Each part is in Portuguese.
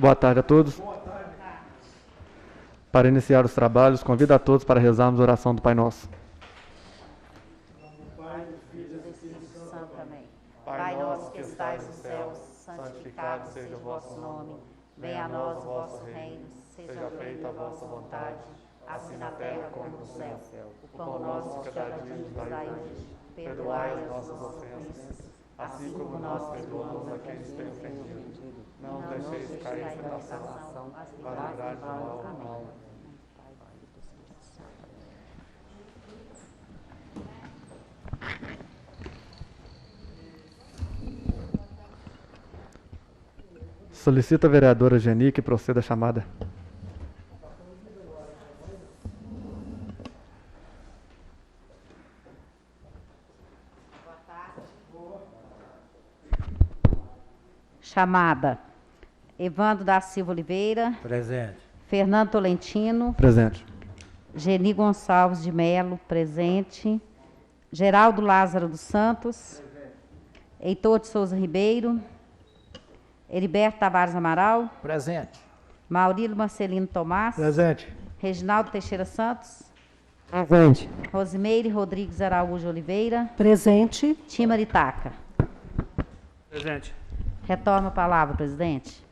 Boa tarde a todos. Para iniciar os trabalhos, convido a todos para rezarmos a oração do Pai Nosso. Pai nosso que estais nos céus, santificado seja o vosso nome. Venha a nós o vosso reino, seja feita a vossa vontade, assim na terra como no céu. O pão nosso de cada dia nos dai hoje. Perdoai as nossas ofensas, assim como nós perdoamos a quem nos tem ofendido. Não deixeis cair em tentação, mas livrai-nos do mal. Amém. Solicita a vereadora Geni que proceda a chamada. Boa tarde. Chamada. Evandro da Silva Oliveira. Presente. Fernando Tolentino. Presente. Geni Gonçalves de Melo. Presente. Geraldo Lázaro dos Santos. Presente. Heitor de Souza Ribeiro. Heriberto Tavares Amaral. Presente. Maurílio Marcelino Tomás. Presente. Reginaldo Teixeira Santos. Presente. Rosimeire Rodrigues Araújo Oliveira. Presente. Timar Itaca. Presente. Retorno a palavra, presidente.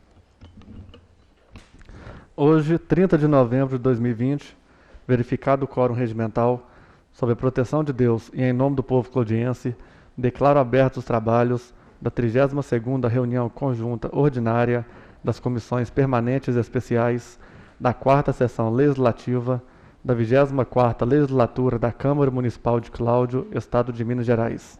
Hoje, 30 de novembro de 2020, verificado o quórum regimental, sob a proteção de Deus e em nome do povo claudiense, declaro abertos os trabalhos da 32ª reunião conjunta ordinária das comissões permanentes e especiais da 4ª sessão legislativa da 24ª legislatura da Câmara Municipal de Cláudio, Estado de Minas Gerais.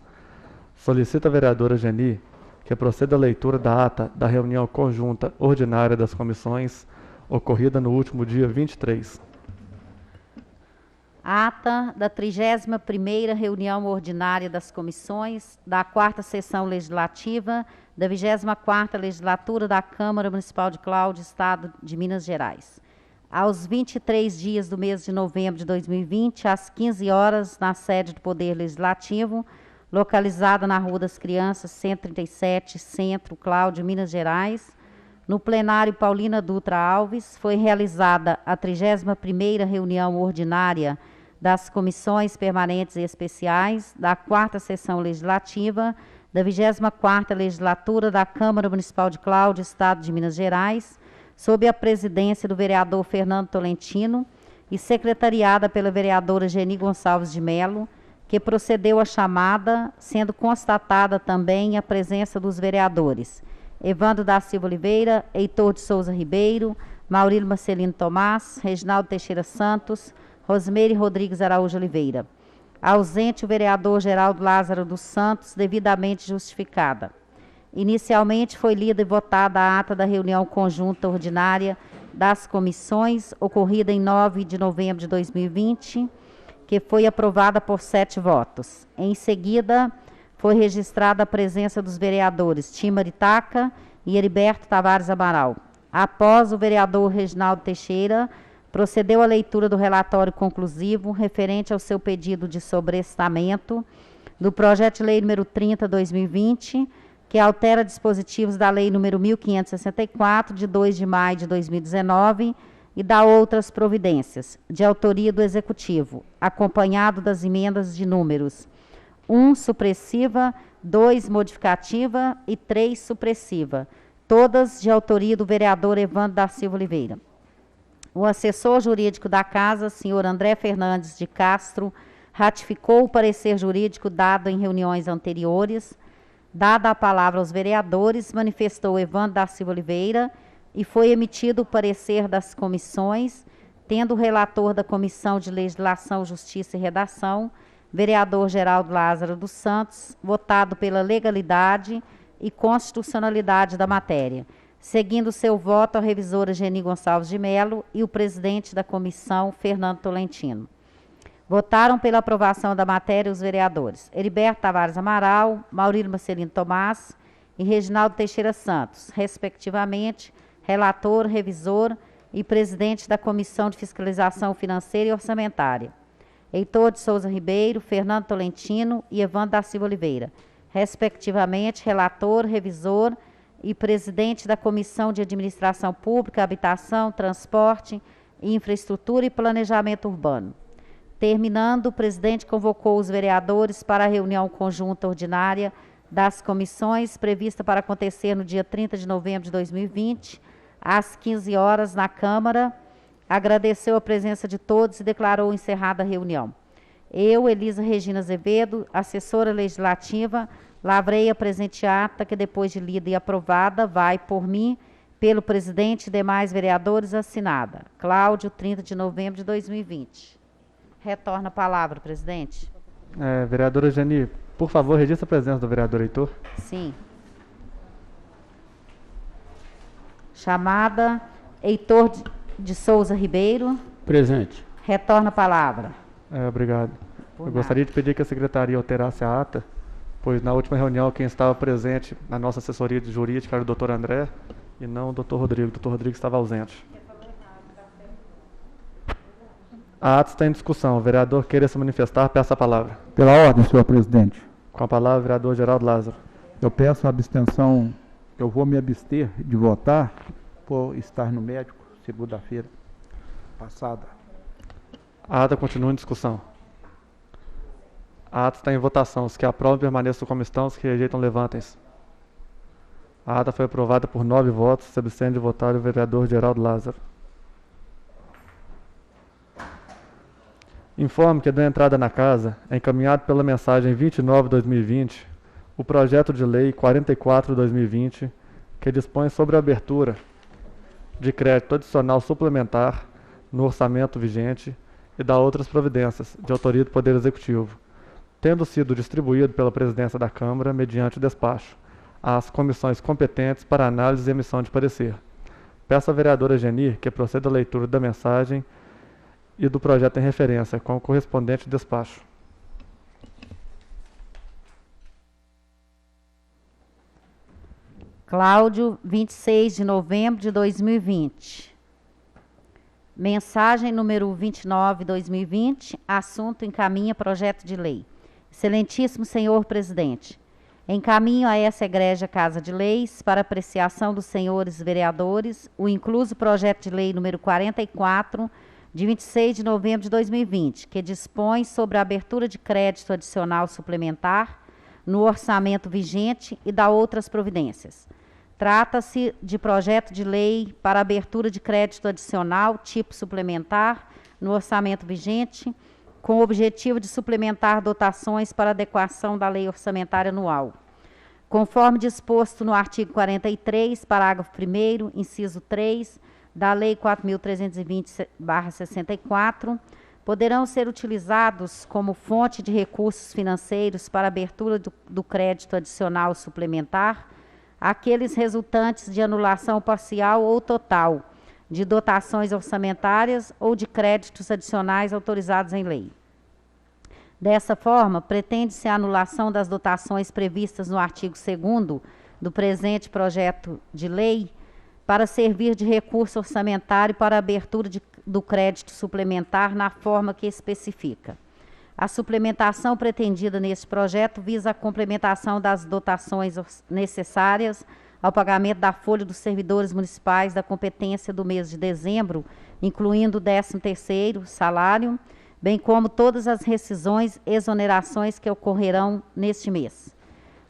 Solicita a vereadora Geni que proceda a leitura da ata da reunião conjunta ordinária das comissões ocorrida no último dia 23. Ata da 31ª reunião ordinária das comissões da 4ª sessão legislativa da 24ª legislatura da Câmara Municipal de Cláudio, Estado de Minas Gerais. Aos 23 dias do mês de novembro de 2020, às 15 horas, na sede do Poder Legislativo, localizada na Rua das Crianças, 137, Centro, Cláudio, Minas Gerais, no plenário Paulina Dutra Alves, foi realizada a 31ª reunião ordinária das comissões permanentes e especiais da 4ª sessão legislativa da 24ª legislatura da Câmara Municipal de Cláudio, Estado de Minas Gerais, sob a presidência do vereador Fernando Tolentino e secretariada pela vereadora Geni Gonçalves de Melo, que procedeu à chamada, sendo constatada também a presença dos vereadores Evandro da Silva Oliveira, Heitor de Souza Ribeiro, Maurílio Marcelino Tomás, Reginaldo Teixeira Santos, Rosimeire Rodrigues Araújo Oliveira. Ausente o vereador Geraldo Lázaro dos Santos, devidamente justificada. Inicialmente foi lida e votada a ata da reunião conjunta ordinária das comissões, ocorrida em 9 de novembro de 2020, que foi aprovada por 7 votos. Em seguida, foi registrada a presença dos vereadores Timar Itaca e Heriberto Tavares Amaral. Após o vereador Reginaldo Teixeira, procedeu à leitura do relatório conclusivo referente ao seu pedido de sobrestamento do projeto de lei número 30/2020, que altera dispositivos da lei número 1564, de 2 de maio de 2019, e da outras providências, de autoria do Executivo, acompanhado das emendas de números 1, supressiva, 2, modificativa e 3, supressiva, todas de autoria do vereador Evandro da Silva Oliveira. O assessor jurídico da Casa, senhor André Fernandes de Castro, ratificou o parecer jurídico dado em reuniões anteriores. Dada a palavra aos vereadores, manifestou Evandro da Silva Oliveira e foi emitido o parecer das comissões, tendo o relator da Comissão de Legislação, Justiça e Redação, vereador Geraldo Lázaro dos Santos, votado pela legalidade e constitucionalidade da matéria, seguindo seu voto a revisora Geni Gonçalves de Melo e o presidente da comissão, Fernando Tolentino. Votaram pela aprovação da matéria os vereadores Heriberto Tavares Amaral, Maurílio Marcelino Tomás e Reginaldo Teixeira Santos, respectivamente, relator, revisor e presidente da Comissão de Fiscalização Financeira e Orçamentária. Heitor de Souza Ribeiro, Fernando Tolentino e Evandro da Silva Oliveira, respectivamente, relator, revisor e presidente da Comissão de Administração Pública, Habitação, Transporte, Infraestrutura e Planejamento Urbano. Terminando, o presidente convocou os vereadores para a reunião conjunta ordinária das comissões, prevista para acontecer no dia 30 de novembro de 2020, às 15 horas, na Câmara. Agradeceu a presença de todos e declarou encerrada a reunião. Eu, Elisa Regina Azevedo, assessora legislativa, lavrei a presente ata que, depois de lida e aprovada, vai, por mim, pelo presidente e demais vereadores, assinada. Cláudio, 30 de novembro de 2020. Retorna a palavra, presidente. Vereadora Geni, por favor, registre a presença do vereador Heitor. Sim. Chamada Heitor de Souza Ribeiro. Presente. Retorna a palavra. Obrigado. Por Eu nada. gostaria de pedir que a secretaria alterasse a ata, pois na última reunião quem estava presente na nossa assessoria de jurídica era o doutor André e não o doutor Rodrigo. O doutor Rodrigo estava ausente. A ata está em discussão. O vereador queira se manifestar, peça a palavra. Pela ordem, senhor presidente. Com a palavra, o vereador Geraldo Lázaro. Eu peço a abstenção, eu vou me abster de votar por estar no médico segunda-feira passada. A ata continua em discussão. A ata está em votação. Os que aprovam permaneçam como estão, os que rejeitam levantem-se. A ata foi aprovada por 9 votos. Se abstém de votar o vereador Geraldo Lázaro. Informo que, da entrada na casa, é encaminhado pela mensagem 29/2020, o projeto de lei 44/2020, que dispõe sobre a abertura de crédito adicional suplementar no orçamento vigente e da outras providências de autoria do Poder Executivo, tendo sido distribuído pela presidência da Câmara mediante despacho às comissões competentes para análise e emissão de parecer. Peço à vereadora Geni que proceda à leitura da mensagem e do projeto em referência, com o correspondente despacho. Cláudio, 26 de novembro de 2020. Mensagem número 29/2020, assunto encaminha projeto de lei. Excelentíssimo senhor presidente, encaminho a essa egrégia Casa de Leis, para apreciação dos senhores vereadores, o incluso projeto de lei número 44, de 26 de novembro de 2020, que dispõe sobre a abertura de crédito adicional suplementar no orçamento vigente e da outras providências. Trata-se de projeto de lei para abertura de crédito adicional tipo suplementar no orçamento vigente, com o objetivo de suplementar dotações para adequação da lei orçamentária anual. Conforme disposto no artigo 43, parágrafo 1º, inciso 3, da Lei 4.320/64, poderão ser utilizados como fonte de recursos financeiros para abertura do crédito adicional suplementar aqueles resultantes de anulação parcial ou total de dotações orçamentárias ou de créditos adicionais autorizados em lei. Dessa forma, pretende-se a anulação das dotações previstas no artigo 2º do presente projeto de lei para servir de recurso orçamentário para a abertura do crédito suplementar na forma que especifica. A suplementação pretendida neste projeto visa a complementação das dotações necessárias ao pagamento da folha dos servidores municipais da competência do mês de dezembro, incluindo o 13º salário, bem como todas as rescisões e exonerações que ocorrerão neste mês.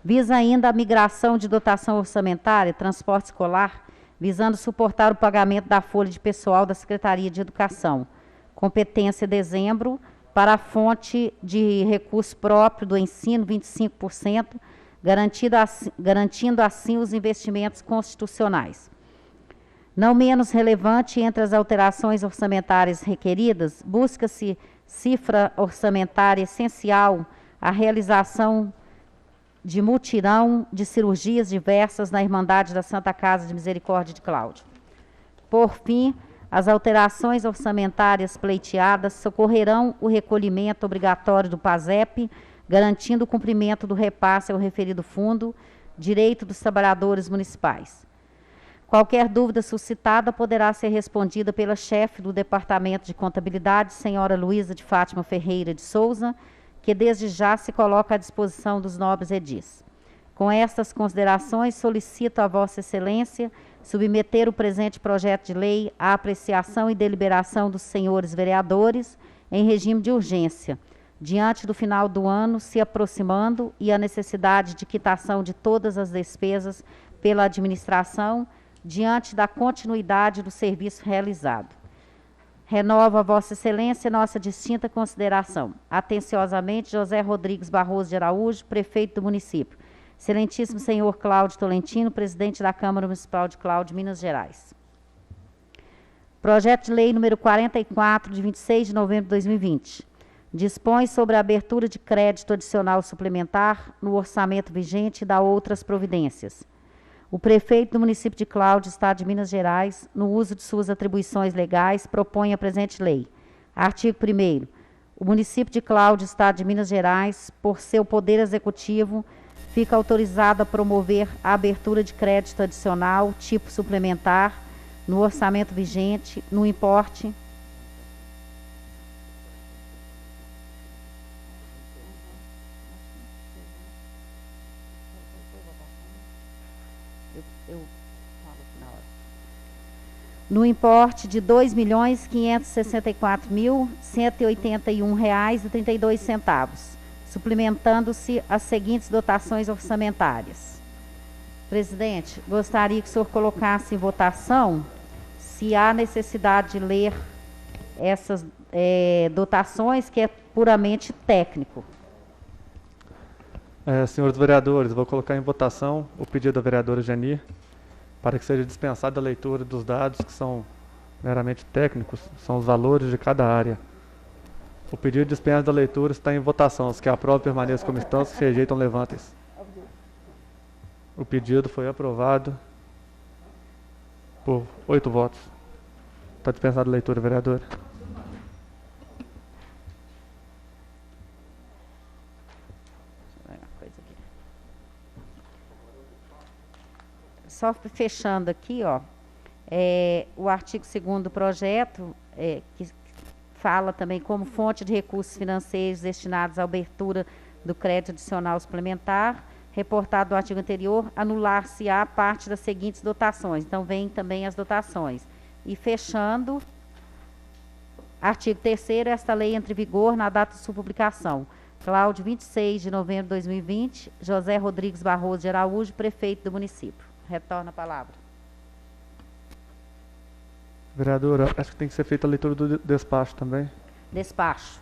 Visa ainda a migração de dotação orçamentária, transporte escolar, visando suportar o pagamento da folha de pessoal da Secretaria de Educação, competência dezembro, para a fonte de recurso próprio do ensino, 25%, garantindo assim os investimentos constitucionais. Não menos relevante entre as alterações orçamentárias requeridas, busca-se cifra orçamentária essencial à realização de mutirão de cirurgias diversas na Irmandade da Santa Casa de Misericórdia de Cláudio. Por fim, as alterações orçamentárias pleiteadas socorrerão o recolhimento obrigatório do PASEP, garantindo o cumprimento do repasse ao referido fundo, direito dos trabalhadores municipais. Qualquer dúvida suscitada poderá ser respondida pela chefe do Departamento de Contabilidade, senhora Luísa de Fátima Ferreira de Souza, que desde já se coloca à disposição dos nobres edis. Com estas considerações, solicito a Vossa Excelência submeter o presente projeto de lei à apreciação e deliberação dos senhores vereadores em regime de urgência, diante do final do ano se aproximando e a necessidade de quitação de todas as despesas pela administração, diante da continuidade do serviço realizado. Renovo a Vossa Excelência nossa distinta consideração. Atenciosamente, José Rodrigues Barroso de Araújo, prefeito do município. Excelentíssimo senhor Cláudio Tolentino, presidente da Câmara Municipal de Cláudio, Minas Gerais. Projeto de lei número 44, de 26 de novembro de 2020. Dispõe sobre a abertura de crédito adicional suplementar no orçamento vigente e dá outras providências. O prefeito do município de Cláudio, Estado de Minas Gerais, no uso de suas atribuições legais, propõe a presente lei. Artigo 1º. O município de Cláudio, Estado de Minas Gerais, por seu poder executivo, fica autorizado a promover a abertura de crédito adicional, tipo suplementar, no orçamento vigente, no importe de R$ 2.564.181,32, suplementando-se as seguintes dotações orçamentárias. Presidente, gostaria que o senhor colocasse em votação se há necessidade de ler essas dotações, que é puramente técnico. Senhores vereadores, vou colocar em votação o pedido da vereadora Geni para que seja dispensada a leitura dos dados que são meramente técnicos, são os valores de cada área. O pedido de dispensa da leitura está em votação. Os que aprovam permaneçam como estão, os que rejeitam levantem-se. O pedido foi aprovado por 8 votos. Está dispensada a leitura, vereador. Só fechando aqui, ó, o artigo 2º do projeto, que fala também como fonte de recursos financeiros destinados à abertura do crédito adicional suplementar, reportado no artigo anterior, anular-se-á parte das seguintes dotações. Então, vem também as dotações. E fechando, artigo 3º, esta lei entra em vigor na data de sua publicação. Cláudio, 26 de novembro de 2020, José Rodrigues Barroso de Araújo, prefeito do município. Retorno a palavra. Vereadora, acho que tem que ser feita a leitura do despacho também. Despacho.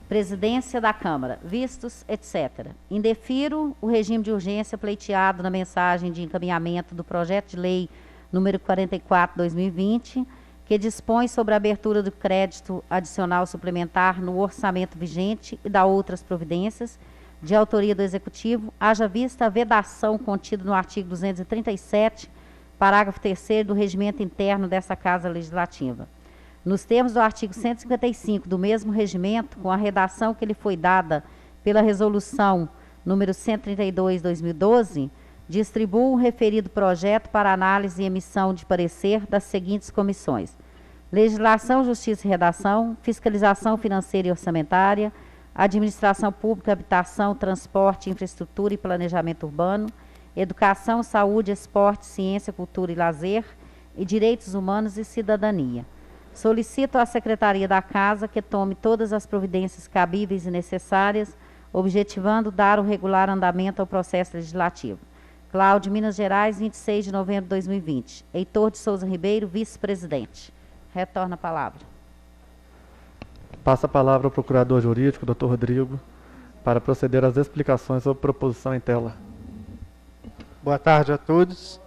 Presidência da Câmara, vistos, etc. Indefiro o regime de urgência pleiteado na mensagem de encaminhamento do projeto de lei número 44/2020, que dispõe sobre a abertura do crédito adicional suplementar no orçamento vigente e dá outras providências, de autoria do Executivo, haja vista a vedação contida no artigo 237, parágrafo 3º do regimento interno dessa Casa Legislativa. Nos termos do artigo 155 do mesmo regimento, com a redação que lhe foi dada pela Resolução número 132/2012, distribuo o referido projeto para análise e emissão de parecer das seguintes comissões: Legislação, Justiça e Redação, Fiscalização Financeira e Orçamentária, Administração Pública, Habitação, Transporte, Infraestrutura e Planejamento Urbano, Educação, Saúde, Esporte, Ciência, Cultura e Lazer e Direitos Humanos e Cidadania. Solicito à Secretaria da Casa que tome todas as providências cabíveis e necessárias, objetivando dar o regular andamento ao processo legislativo. Cláudio, Minas Gerais, 26 de novembro de 2020. Heitor de Souza Ribeiro, vice-presidente. Retorno a palavra. Passa a palavra ao procurador jurídico, Dr. Rodrigo, para proceder às explicações sobre a proposição em tela. Boa tarde a todos.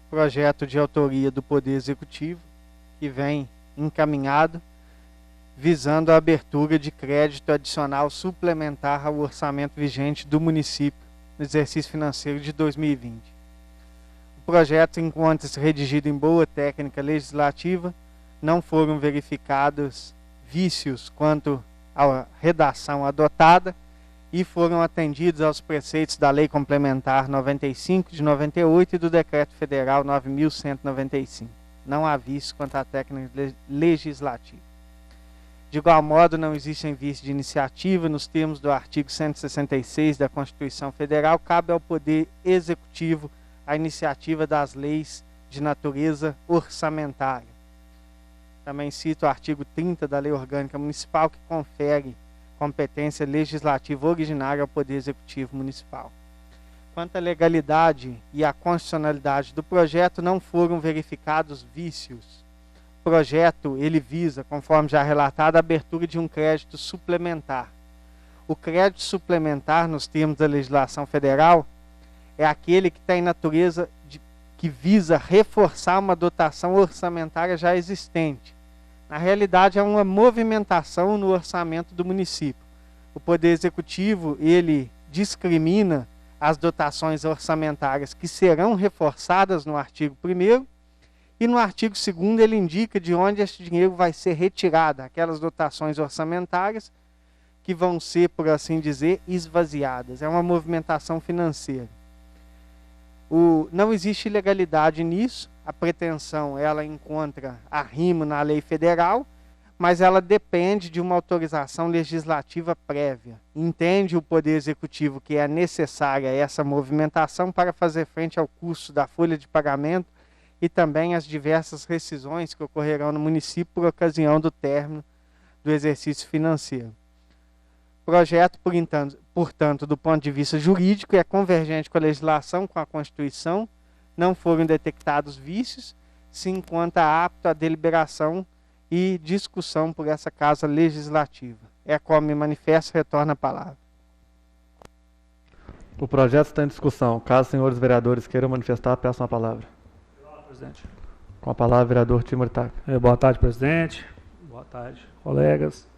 Projeto de autoria do Poder Executivo, que vem encaminhado, visando a abertura de crédito adicional suplementar ao orçamento vigente do município no exercício financeiro de 2020. O projeto encontra-se redigido em boa técnica legislativa, não foram verificados vícios quanto à redação adotada e foram atendidos aos preceitos da Lei Complementar 95 de 98 e do Decreto Federal 9.195. Não há vício quanto à técnica legislativa. De igual modo, não existem vícios de iniciativa. Nos termos do artigo 166 da Constituição Federal, cabe ao Poder Executivo a iniciativa das leis de natureza orçamentária. Também cito o artigo 30 da Lei Orgânica Municipal, que confere competência legislativa originária ao Poder Executivo Municipal. Quanto à legalidade e à constitucionalidade do projeto, não foram verificados vícios. O projeto, ele visa, conforme já relatado, a abertura de um crédito suplementar. O crédito suplementar, nos termos da legislação federal, é aquele que tem natureza que visa reforçar uma dotação orçamentária já existente. Na realidade, é uma movimentação no orçamento do município. O Poder Executivo, ele discrimina as dotações orçamentárias que serão reforçadas no artigo 1º, e no artigo 2º ele indica de onde esse dinheiro vai ser retirado, aquelas dotações orçamentárias que vão ser, por assim dizer, esvaziadas. É uma movimentação financeira. Não existe ilegalidade nisso, a pretensão ela encontra arrimo na lei federal, mas ela depende de uma autorização legislativa prévia. Entende o Poder Executivo que é necessária essa movimentação para fazer frente ao custo da folha de pagamento e também as diversas rescisões que ocorrerão no município por ocasião do término do exercício financeiro. O projeto, portanto, do ponto de vista jurídico, é convergente com a legislação, com a Constituição, não foram detectados vícios, se encontra apto à deliberação e discussão por essa Casa Legislativa. É como me manifesto, retorno a palavra. O projeto está em discussão. Caso os senhores vereadores queiram manifestar, peçam a palavra. Presidente. Com a palavra, vereador Timor Itaca. Boa tarde, presidente. Boa tarde, colegas.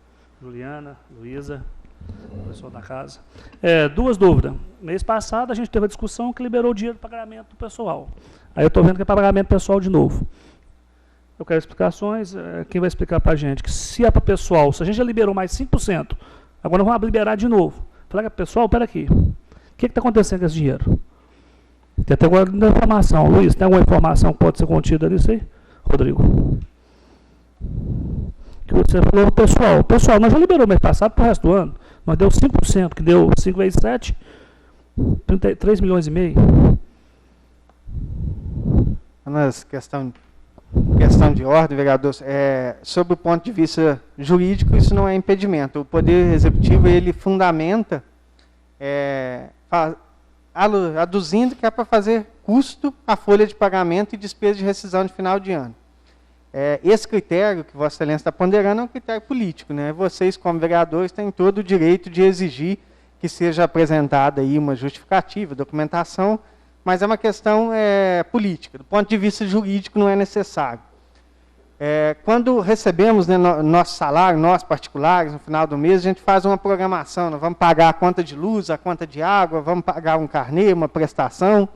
Juliana, Luísa, pessoal da casa. Duas dúvidas. Mês passado a gente teve a discussão que liberou o dinheiro para pagamento do pessoal. Aí eu estou vendo que é para pagamento pessoal de novo. Eu quero explicações. Quem vai explicar para a gente? Que se é para pessoal, se a gente já liberou mais 5%, agora vamos liberar de novo. Falar, pessoal, espera aqui. O que está acontecendo com esse dinheiro? Tem até alguma informação. Luiz, tem alguma informação que pode ser contida nisso aí? Rodrigo. Que você falou, pessoal, nós já liberou mês passado para o resto do ano. Nós deu 5%, que deu 5 vezes 7, 3 milhões e meio. Mas questão de ordem, vereador, sob o ponto de vista jurídico, isso não é impedimento. O Poder Executivo, ele fundamenta, aduzindo que é para fazer custo a folha de pagamento e despesa de rescisão de final de ano. Esse critério que Vossa Excelência está ponderando é um critério político, né? Vocês, como vereadores, têm todo o direito de exigir que seja apresentada aí uma justificativa, documentação, mas é uma questão política. Do ponto de vista jurídico, não é necessário. Quando recebemos, né, nosso salário, nós particulares, no final do mês, a gente faz uma programação. Nós vamos pagar a conta de luz, a conta de água, vamos pagar um carnê, uma prestação.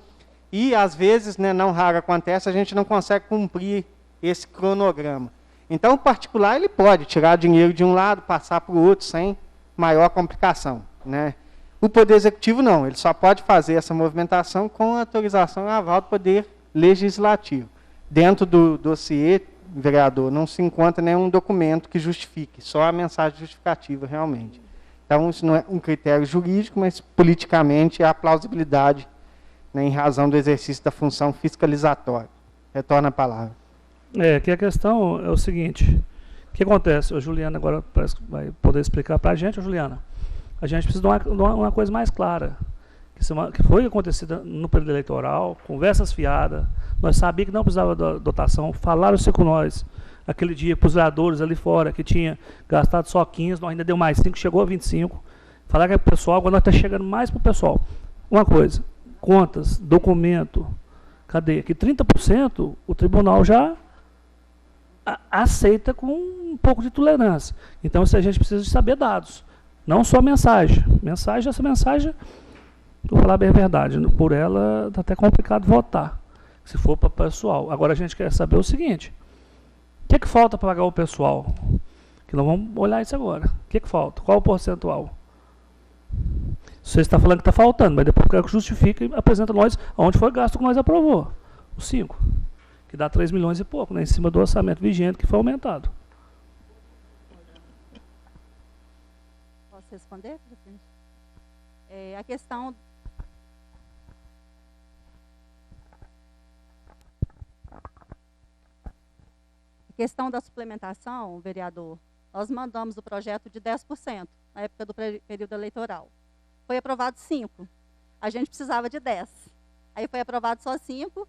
E, às vezes, né, não raro acontece, a gente não consegue cumprir esse cronograma. Então, o particular ele pode tirar dinheiro de um lado, passar para o outro, sem maior complicação, né? O Poder Executivo não, ele só pode fazer essa movimentação com autorização e aval do Poder Legislativo. Dentro do dossiê, vereador, não se encontra nenhum documento que justifique, só a mensagem justificativa realmente. Então, isso não é um critério jurídico, mas politicamente há plausibilidade, né, em razão do exercício da função fiscalizatória. Retorno a palavra. Que a questão é o seguinte, o que acontece? A Juliana agora parece que vai poder explicar para a gente, Juliana. A gente precisa de uma coisa mais clara, que foi acontecida no período eleitoral, conversas fiadas, nós sabíamos que não precisava da dotação, falaram-se com nós, aquele dia, para os vereadores ali fora, que tinha gastado só 15, nós ainda deu mais 5, chegou a 25, falaram que é para o pessoal, agora nós estamos chegando mais para o pessoal. Uma coisa, contas, documento, cadê? Que 30% o tribunal já aceita com um pouco de tolerância. Então, a gente precisa de saber dados, não só mensagem. Essa mensagem, vou falar bem a verdade, por ela está até complicado votar, se for para o pessoal. Agora, a gente quer saber o seguinte, o que falta para pagar o pessoal? Que nós vamos olhar isso agora. O que falta? Qual o percentual? Você está falando que está faltando, mas depois que justifica e apresenta nós onde foi gasto que nós aprovou. Os 5. Que dá 3 milhões e pouco, né, em cima do orçamento vigente que foi aumentado. Posso responder, presidente? A questão... A questão da suplementação, vereador, nós mandamos o projeto de 10% na época do período eleitoral. Foi aprovado 5%. A gente precisava de 10%. Aí foi aprovado só 5%.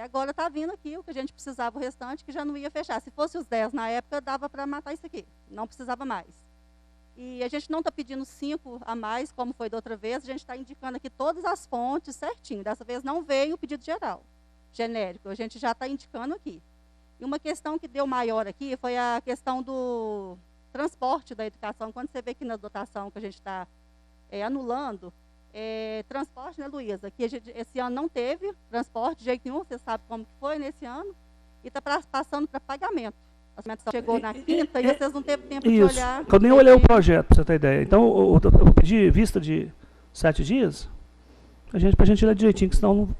Agora está vindo aqui o que a gente precisava, o restante, que já não ia fechar. Se fosse os 10 na época, dava para matar isso aqui. Não precisava mais. E a gente não está pedindo 5 a mais, como foi da outra vez. A gente está indicando aqui todas as fontes certinho. Dessa vez não veio o pedido geral, genérico. A gente já está indicando aqui. E uma questão que deu maior aqui foi a questão do transporte da educação. Quando você vê aqui na dotação que a gente está anulando, transporte, né, Luísa? Que esse ano não teve transporte de jeito nenhum, você sabe como que foi nesse ano, e está passando para pagamento. A documentação chegou na quinta e vocês não teve tempo de olhar. Eu nem olhei o projeto, para você ter ideia. Então, eu pedi vista de 7 dias, para a gente ler direitinho, que senão...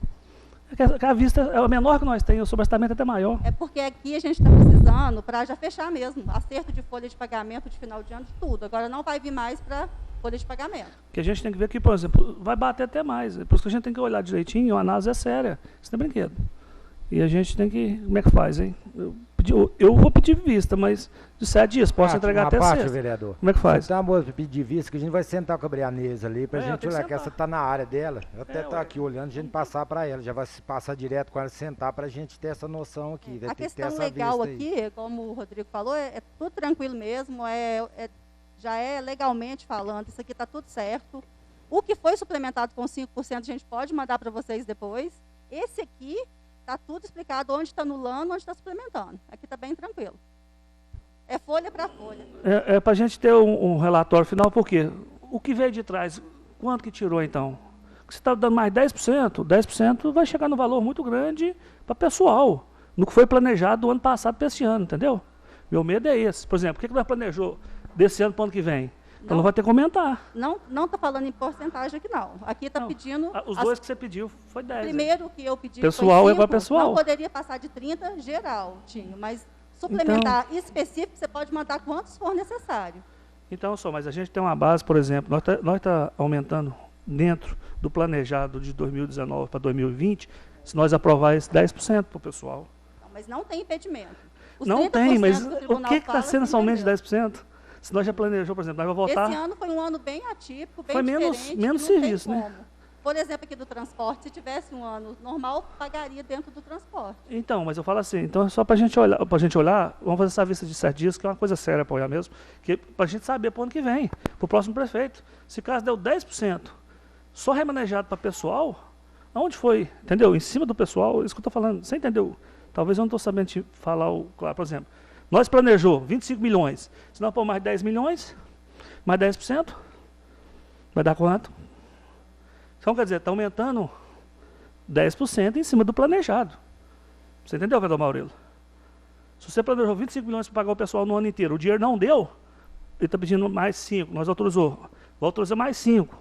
A vista é a menor que nós temos, o sobrestamento é até maior. É porque aqui a gente está precisando para já fechar mesmo, acerto de folha de pagamento de final de ano, de tudo. Agora não vai vir mais para folha de pagamento. Que a gente tem que ver que, por exemplo, vai bater até mais. Por isso que a gente tem que olhar direitinho, a análise é séria. Isso não é brinquedo. E a gente tem que... Como é que faz, hein? Eu vou pedir vista, mas de 7 dias, posso entregar até sexta. Vereador. Como é que faz? Então, moço, pedir vista, que a gente vai sentar com a Brianesa ali, pra gente olhar, que essa tá na área dela. Eu até tô aqui olhando, a gente passar para ela. Já vai se passar direto com ela, sentar pra gente ter essa noção aqui. A questão legal aqui, como o Rodrigo falou, é tudo tranquilo mesmo, já é legalmente falando, isso aqui está tudo certo. O que foi suplementado com 5%, a gente pode mandar para vocês depois. Esse aqui está tudo explicado, onde está anulando, onde está suplementando. Aqui está bem tranquilo. É folha para folha. É para a gente ter um relatório final, por quê? O que veio de trás, quanto que tirou então? Se está dando mais 10%, 10% vai chegar no valor muito grande para pessoal, no que foi planejado do ano passado para esse ano, entendeu? Meu medo é esse. Por exemplo, o que nós planejou desse ano para o ano que vem? Então não vai ter que comentar. Não está falando em porcentagem aqui, não. Aqui está pedindo... Os dois que você pediu foi 10. Primeiro que eu pedi pessoal foi 5, é para pessoal. Não poderia passar de 30 geral, Tinho, mas suplementar específico, você pode mandar quantos for necessário. Então, mas a gente tem uma base, por exemplo, nós tá aumentando dentro do planejado de 2019 para 2020, se nós aprovar esse 10% para o pessoal. Não, mas não tem impedimento. Não tem, mas o que está sendo somente 10%? Se nós já planejou, por exemplo, nós vamos votar... Esse ano foi um ano bem atípico, bem foi diferente. Menos serviço, né? Por exemplo, aqui do transporte, se tivesse um ano normal, pagaria dentro do transporte. Então, mas eu falo assim, então só para a gente olhar, vamos fazer essa vista de 7 dias, que é uma coisa séria para olhar mesmo, para a gente saber para o ano que vem, para o próximo prefeito. Se caso deu 10%, só remanejado para pessoal, aonde foi? Entendeu? Em cima do pessoal, isso que eu estou falando, você entendeu? Talvez eu não estou sabendo te falar, claro, por exemplo, nós planejou 25 milhões, se nós pôr mais 10 milhões, mais 10%, vai dar quanto? Então, quer dizer, está aumentando 10% em cima do planejado. Você entendeu, vereador Maurilo? Se você planejou 25 milhões para pagar o pessoal no ano inteiro, o dinheiro não deu, ele está pedindo mais 5, nós autorizou, vai autorizar mais 5.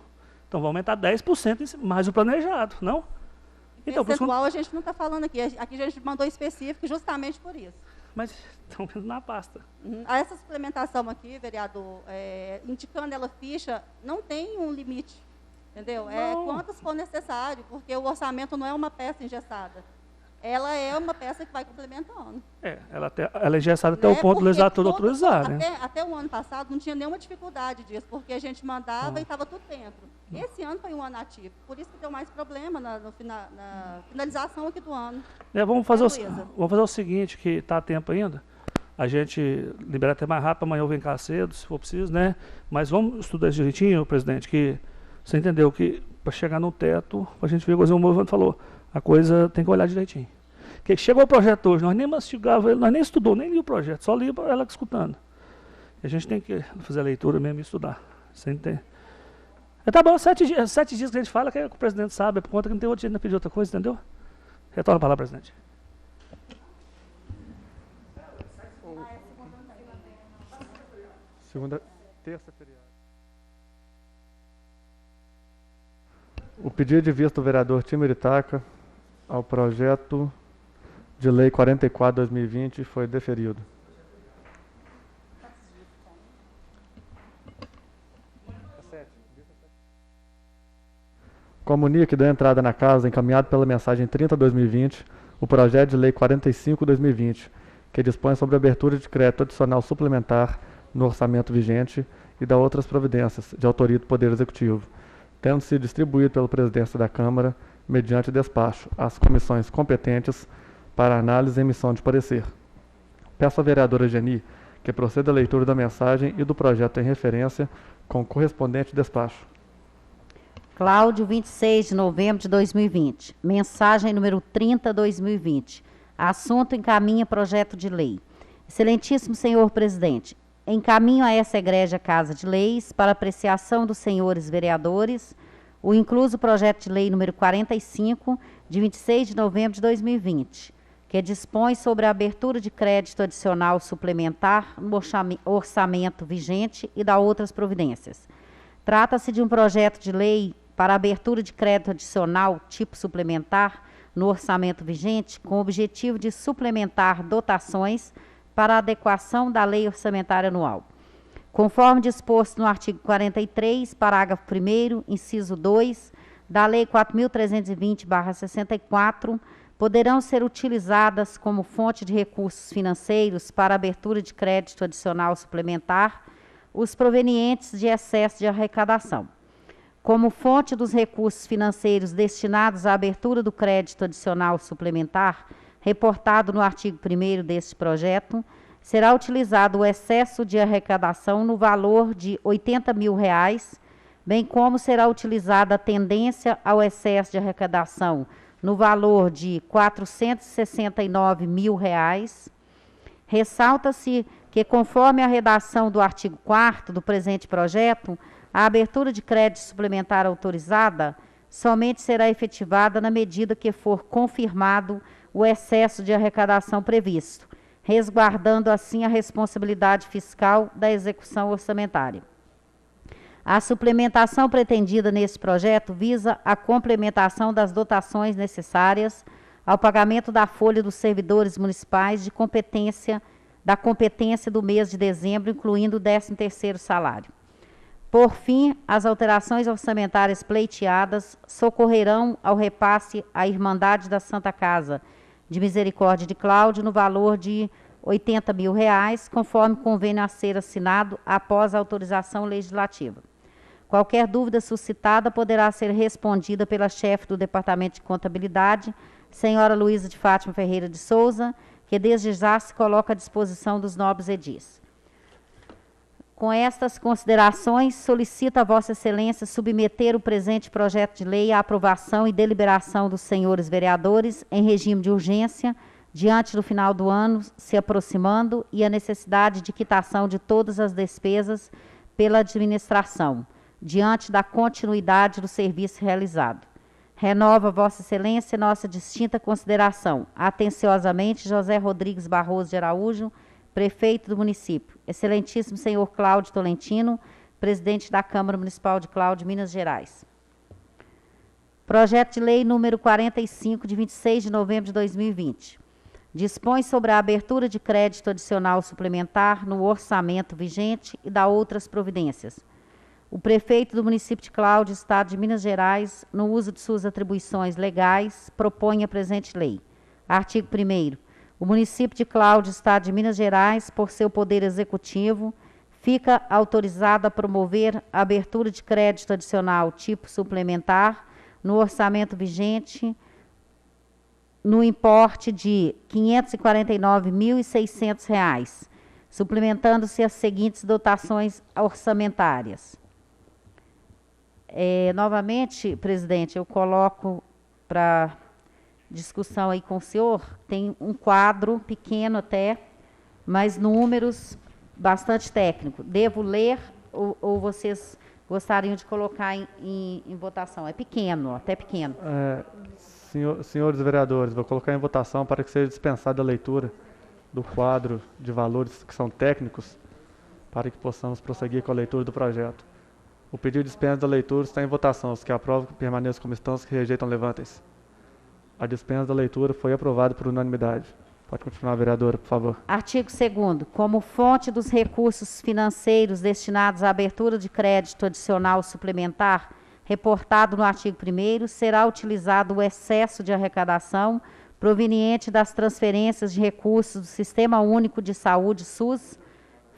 Então, vai aumentar 10% mais o planejado, não? Então, percentual a gente não está falando aqui. Aqui a gente mandou específico justamente por isso. Mas estão vendo na pasta. Essa suplementação aqui, vereador, indicando ela ficha, não tem um limite, entendeu? Não. Quantas for necessário, porque o orçamento não é uma peça engessada. Ela é uma peça que vai complementando. Ela é engessada até o ponto do legislatura autorizar, né? Até o ano passado não tinha nenhuma dificuldade disso, porque a gente mandava e estava tudo dentro. Esse ano foi um ano ativo, por isso que deu mais problema na finalização aqui do ano. Vamos fazer o seguinte, que está a tempo ainda, a gente libera até mais rápido, amanhã eu venho cá cedo, se for preciso, né? Mas vamos estudar isso direitinho, presidente, que você entendeu que para chegar no teto, a gente ver, como o Movimento falou, a coisa tem que olhar direitinho. Porque chegou o projeto hoje, nós nem mastigava ele, nós nem estudou, nem li o projeto, só li ela escutando. E a gente tem que fazer a leitura mesmo e estudar. Você entende? Tá bom, 7 dias que a gente fala que o presidente sabe, é por conta que não tem outro jeito de pedir outra coisa, entendeu? Retorna a palavra, presidente. Terça, feriado. O pedido de vista do vereador Timo Iritaca ao projeto de lei 44/2020 foi deferido. Comunica que deu entrada na casa, encaminhado pela mensagem 30/2020, o projeto de lei 45/2020, que dispõe sobre a abertura de crédito adicional suplementar no orçamento vigente e da outras providências de autoria do Poder Executivo, tendo sido distribuído pela Presidência da Câmara, mediante despacho, às comissões competentes para análise e emissão de parecer. Peço à vereadora Geni que proceda à leitura da mensagem e do projeto em referência com correspondente despacho. Cláudio, 26 de novembro de 2020. Mensagem número 30/2020. Assunto: encaminha projeto de lei. Excelentíssimo senhor presidente, encaminho a essa egrégia Casa de Leis para apreciação dos senhores vereadores o incluso projeto de lei número 45, de 26 de novembro de 2020, que dispõe sobre a abertura de crédito adicional suplementar no orçamento vigente e da outras providências. Trata-se de um projeto de lei para a abertura de crédito adicional tipo suplementar no orçamento vigente, com o objetivo de suplementar dotações para a adequação da lei orçamentária anual. Conforme disposto no artigo 43, parágrafo 1º, inciso 2, da Lei 4.320/64, poderão ser utilizadas como fonte de recursos financeiros para abertura de crédito adicional suplementar os provenientes de excesso de arrecadação. Como fonte dos recursos financeiros destinados à abertura do crédito adicional suplementar, reportado no artigo 1º deste projeto, será utilizado o excesso de arrecadação no valor de R$ 80 mil, bem como será utilizada a tendência ao excesso de arrecadação no valor de R$ 469 mil. Ressalta-se que, conforme a redação do artigo 4º do presente projeto, a abertura de crédito suplementar autorizada somente será efetivada na medida que for confirmado o excesso de arrecadação previsto, resguardando assim a responsabilidade fiscal da execução orçamentária. A suplementação pretendida nesse projeto visa a complementação das dotações necessárias ao pagamento da folha dos servidores municipais da competência do mês de dezembro, incluindo o 13º salário. Por fim, as alterações orçamentárias pleiteadas socorrerão ao repasse à Irmandade da Santa Casa de Misericórdia de Cláudio no valor de R$ 80 mil, conforme convênio a ser assinado após a autorização legislativa. Qualquer dúvida suscitada poderá ser respondida pela chefe do Departamento de Contabilidade, senhora Luísa de Fátima Ferreira de Souza, que desde já se coloca à disposição dos nobres edis. Com estas considerações, solicito a Vossa Excelência submeter o presente projeto de lei à aprovação e deliberação dos senhores vereadores em regime de urgência, diante do final do ano se aproximando e a necessidade de quitação de todas as despesas pela administração, diante da continuidade do serviço realizado. Renova Vossa Excelência nossa distinta consideração. Atenciosamente, José Rodrigues Barroso de Araújo, prefeito do município. Excelentíssimo senhor Cláudio Tolentino, presidente da Câmara Municipal de Cláudio, Minas Gerais. Projeto de lei número 45, de 26 de novembro de 2020. Dispõe sobre a abertura de crédito adicional suplementar no orçamento vigente e da outras providências. O prefeito do município de Cláudio, Estado de Minas Gerais, no uso de suas atribuições legais, propõe a presente lei. Artigo 1º. O município de Cláudio, Estado de Minas Gerais, por seu poder executivo, fica autorizado a promover a abertura de crédito adicional tipo suplementar no orçamento vigente no importe de R$ 549.600, suplementando-se as seguintes dotações orçamentárias. Novamente, presidente, eu coloco para discussão aí com o senhor, tem um quadro pequeno até, mas números bastante técnico. Devo ler ou vocês gostariam de colocar em votação? É pequeno, até pequeno. Senhores vereadores, vou colocar em votação para que seja dispensada a leitura do quadro de valores que são técnicos, para que possamos prosseguir com a leitura do projeto. O pedido de dispensa da leitura está em votação. Os que aprovam, permaneçam como estão. Os que rejeitam, levantem-se. A dispensa da leitura foi aprovada por unanimidade. Pode continuar, vereadora, por favor. Artigo 2º. Como fonte dos recursos financeiros destinados à abertura de crédito adicional suplementar reportado no artigo 1º, será utilizado o excesso de arrecadação proveniente das transferências de recursos do Sistema Único de Saúde, SUS,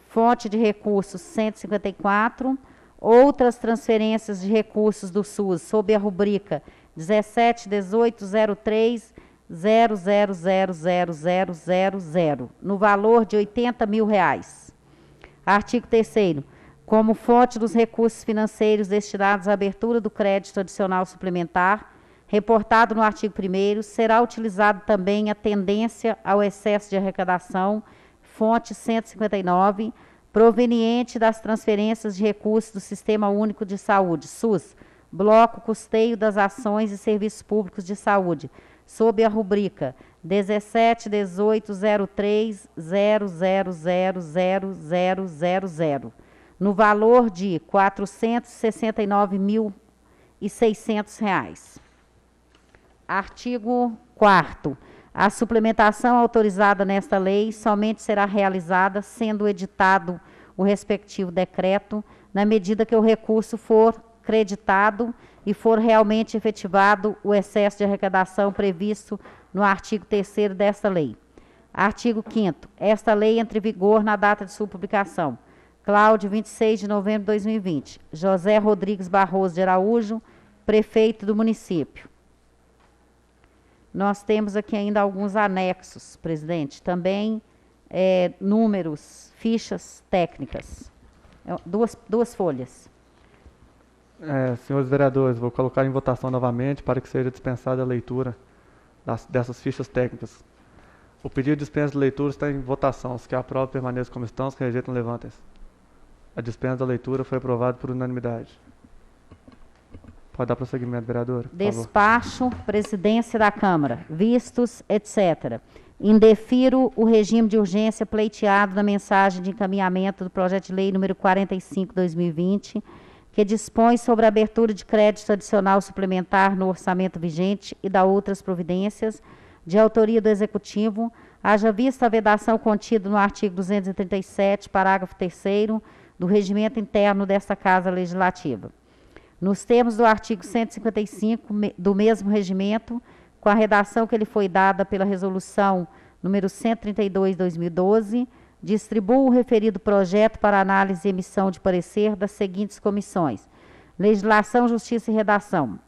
fonte de recursos 154, outras transferências de recursos do SUS sob a rubrica 17.18.03.000000, no valor de R$ 80 mil. Artigo 3º. Como fonte dos recursos financeiros destinados à abertura do crédito adicional suplementar, reportado no artigo 1º, será utilizado também a tendência ao excesso de arrecadação, fonte 159, proveniente das transferências de recursos do Sistema Único de Saúde, SUS, bloco custeio das ações e serviços públicos de saúde, sob a rubrica 17.18.03.000000, no valor de R$ 469.600. Artigo 4º. A suplementação autorizada nesta lei somente será realizada sendo editado o respectivo decreto, na medida que o recurso for creditado e for realmente efetivado o excesso de arrecadação previsto no artigo 3º desta lei. Artigo 5º. Esta lei entra em vigor na data de sua publicação. Cláudio, 26 de novembro de 2020. José Rodrigues Barroso de Araújo, prefeito do município. Nós temos aqui ainda alguns anexos, presidente. Também números, fichas técnicas. Duas folhas. Senhores vereadores, vou colocar em votação novamente para que seja dispensada a leitura dessas fichas técnicas. O pedido de dispensa de leitura está em votação. Os que aprovam permaneçam como estão, os que rejeitam levantem-se. A dispensa da leitura foi aprovada por unanimidade. Pode dar prosseguimento, vereador. Despacho, presidência da Câmara, vistos, etc. Indefiro o regime de urgência pleiteado na mensagem de encaminhamento do projeto de lei número 45/2020, que dispõe sobre a abertura de crédito adicional suplementar no orçamento vigente e da outras providências, de autoria do Executivo, haja vista a vedação contida no artigo 237, parágrafo 3º, do regimento interno desta Casa Legislativa. Nos termos do artigo 155 do mesmo regimento, com a redação que lhe foi dada pela resolução número 132/2012, distribuo o referido projeto para análise e emissão de parecer das seguintes comissões: Legislação, Justiça e Redação,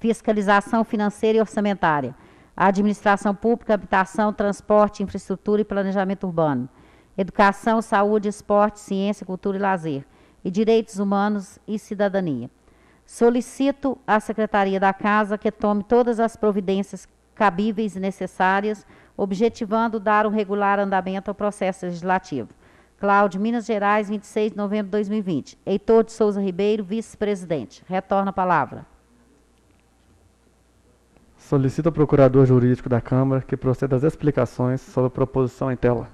Fiscalização Financeira e Orçamentária, Administração Pública, Habitação, Transporte, Infraestrutura e Planejamento Urbano, Educação, Saúde, Esporte, Ciência, Cultura e Lazer, e Direitos Humanos e Cidadania. Solicito à Secretaria da Casa que tome todas as providências cabíveis e necessárias, objetivando dar um regular andamento ao processo legislativo. Cláudio, Minas Gerais, 26 de novembro de 2020. Heitor de Souza Ribeiro, vice-presidente. Retorno a palavra. Solicito ao Procurador Jurídico da Câmara que proceda às explicações sobre a proposição em tela.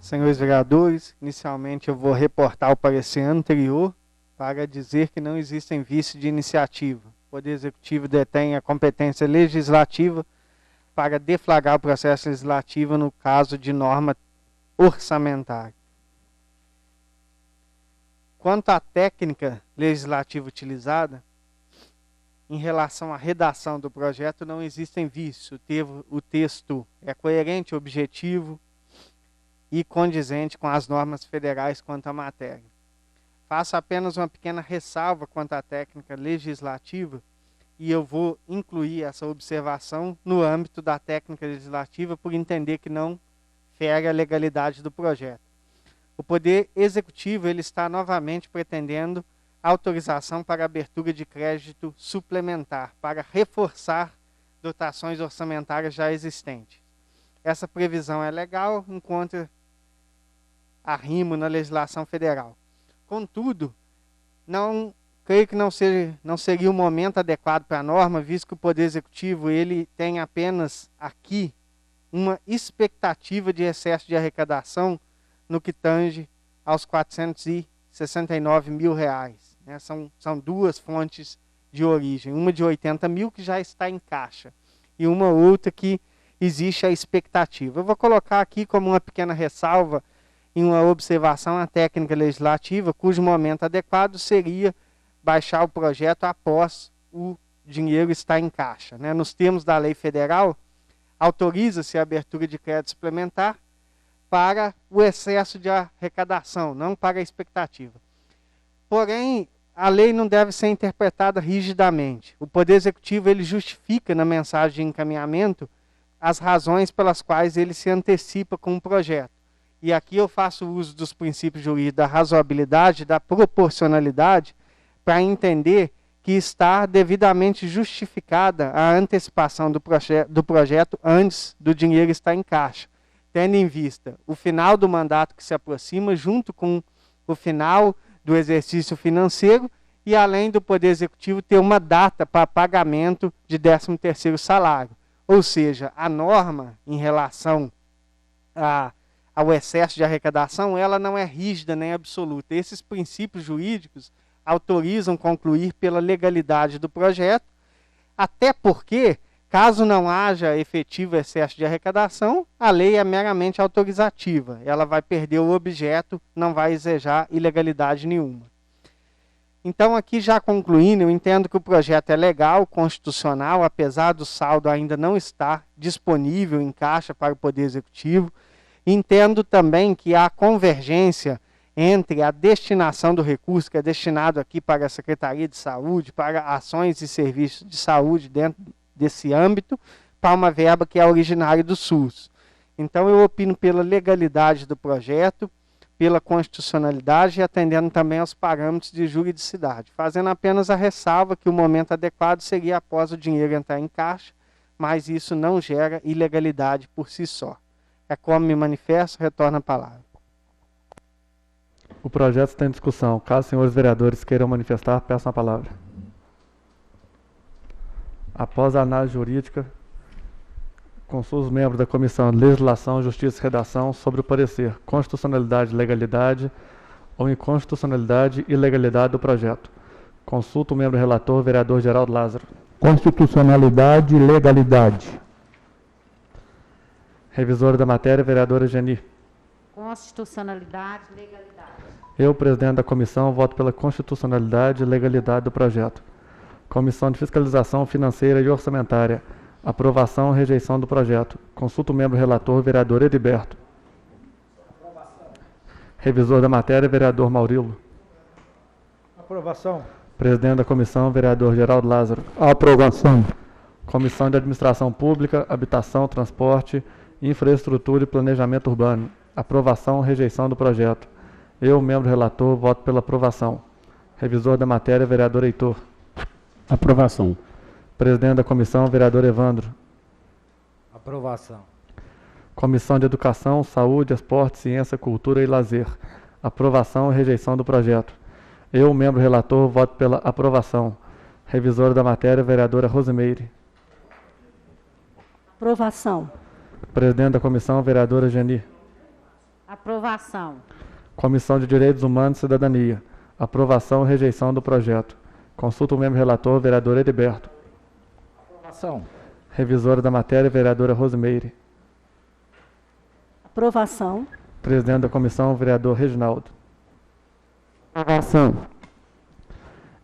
Senhores vereadores, inicialmente eu vou reportar o parecer anterior para dizer que não existem vícios de iniciativa. O Poder Executivo detém a competência legislativa para deflagrar o processo legislativo no caso de norma orçamentária. Quanto à técnica legislativa utilizada, em relação à redação do projeto, não existem vícios. O texto é coerente, objetivo e condizente com as normas federais quanto à matéria. Faço apenas uma pequena ressalva quanto à técnica legislativa e eu vou incluir essa observação no âmbito da técnica legislativa por entender que não fere a legalidade do projeto. O Poder Executivo ele está novamente pretendendo autorização para abertura de crédito suplementar, para reforçar dotações orçamentárias já existentes. Essa previsão é legal, encontra arrimo na legislação federal. Contudo, creio que não seria o momento adequado para a norma, visto que o Poder Executivo ele tem apenas aqui uma expectativa de excesso de arrecadação no que tange aos R$ 469 mil. Né? São duas fontes de origem, uma de 80 mil que já está em caixa e uma outra que existe a expectativa. Eu vou colocar aqui como uma pequena ressalva em uma observação à técnica legislativa, cujo momento adequado seria baixar o projeto após o dinheiro estar em caixa, né? Nos termos da lei federal, autoriza-se a abertura de crédito suplementar para o excesso de arrecadação, não para a expectativa. Porém, a lei não deve ser interpretada rigidamente. O Poder Executivo ele justifica na mensagem de encaminhamento as razões pelas quais ele se antecipa com o projeto. E aqui eu faço uso dos princípios jurídicos da razoabilidade, da proporcionalidade, para entender que está devidamente justificada a antecipação do projeto antes do dinheiro estar em caixa, tendo em vista o final do mandato que se aproxima, junto com o final do exercício financeiro, e além do Poder Executivo ter uma data para pagamento de 13º salário. Ou seja, a norma em relação ao excesso de arrecadação, ela não é rígida nem absoluta. Esses princípios jurídicos autorizam concluir pela legalidade do projeto, até porque, caso não haja efetivo excesso de arrecadação, a lei é meramente autorizativa. Ela vai perder o objeto, não vai exejar ilegalidade nenhuma. Então, aqui já concluindo, eu entendo que o projeto é legal, constitucional, apesar do saldo ainda não estar disponível em caixa para o Poder Executivo. Entendo também que há convergência entre a destinação do recurso, que é destinado aqui para a Secretaria de Saúde, para ações e serviços de saúde dentro desse âmbito, para uma verba que é originária do SUS. Então, eu opino pela legalidade do projeto, pela constitucionalidade e atendendo também aos parâmetros de juridicidade, fazendo apenas a ressalva que o momento adequado seria após o dinheiro entrar em caixa, mas isso não gera ilegalidade por si só. É como me manifesto, retorno a palavra. O projeto está em discussão. Caso os senhores vereadores queiram manifestar, peçam a palavra. Após a análise jurídica, consulto os membros da Comissão de Legislação, Justiça e Redação sobre o parecer constitucionalidade, legalidade ou inconstitucionalidade e ilegalidade do projeto. Consulto o membro relator, vereador Geraldo Lázaro. Constitucionalidade e legalidade. Revisora da matéria, vereadora Geni. Constitucionalidade e legalidade. Eu, presidente da comissão, voto pela constitucionalidade e legalidade do projeto. Comissão de Fiscalização Financeira e Orçamentária. Aprovação ou rejeição do projeto. Consulto o membro relator, vereador Ediberto. Aprovação. Revisor da matéria, vereador Maurilo. Aprovação. Presidente da comissão, vereador Geraldo Lázaro. Aprovação. Comissão de Administração Pública, Habitação, Transporte, Infraestrutura e Planejamento Urbano. Aprovação ou rejeição do projeto. Eu, membro relator, voto pela aprovação. Revisor da matéria, vereador Heitor. Aprovação. Presidente da comissão, vereador Evandro. Aprovação. Comissão de Educação, Saúde, Esporte, Ciência, Cultura e Lazer. Aprovação e rejeição do projeto. Eu, membro relator, voto pela aprovação. Revisora da matéria, vereadora Rosimeire. Aprovação. Presidente da comissão, vereadora Geni. Aprovação. Comissão de Direitos Humanos e Cidadania. Aprovação e rejeição do projeto. Consulta o membro relator, vereador Ediberto. Aprovação. Revisora da matéria, vereadora Rosimeire. Aprovação. Presidente da comissão, vereador Reginaldo. Aprovação.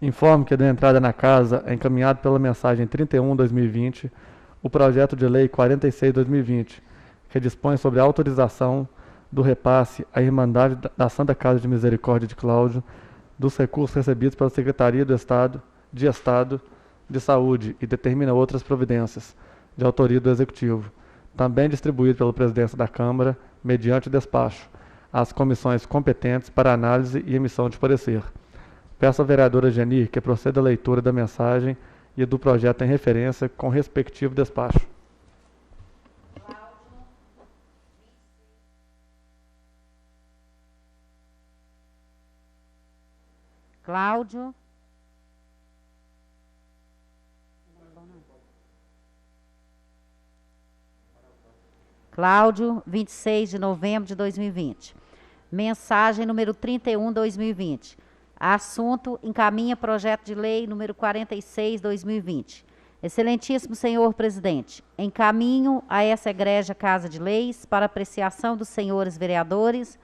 Informo que, da entrada na casa, é encaminhado pela mensagem 31/2020, o projeto de lei 46/2020, que dispõe sobre a autorização do repasse à Irmandade da Santa Casa de Misericórdia de Cláudio dos recursos recebidos pela Secretaria de Estado de Saúde e determina outras providências, de autoria do Executivo, também distribuído pela Presidência da Câmara, mediante despacho, às comissões competentes para análise e emissão de parecer. Peço à vereadora Geni que proceda à leitura da mensagem e do projeto em referência com respectivo despacho. Cláudio. Cláudio, 26 de novembro de 2020. Mensagem número 31/2020. Assunto: encaminha projeto de lei número 46/2020. Excelentíssimo senhor presidente, encaminho a essa egrégia Casa de Leis para apreciação dos senhores vereadores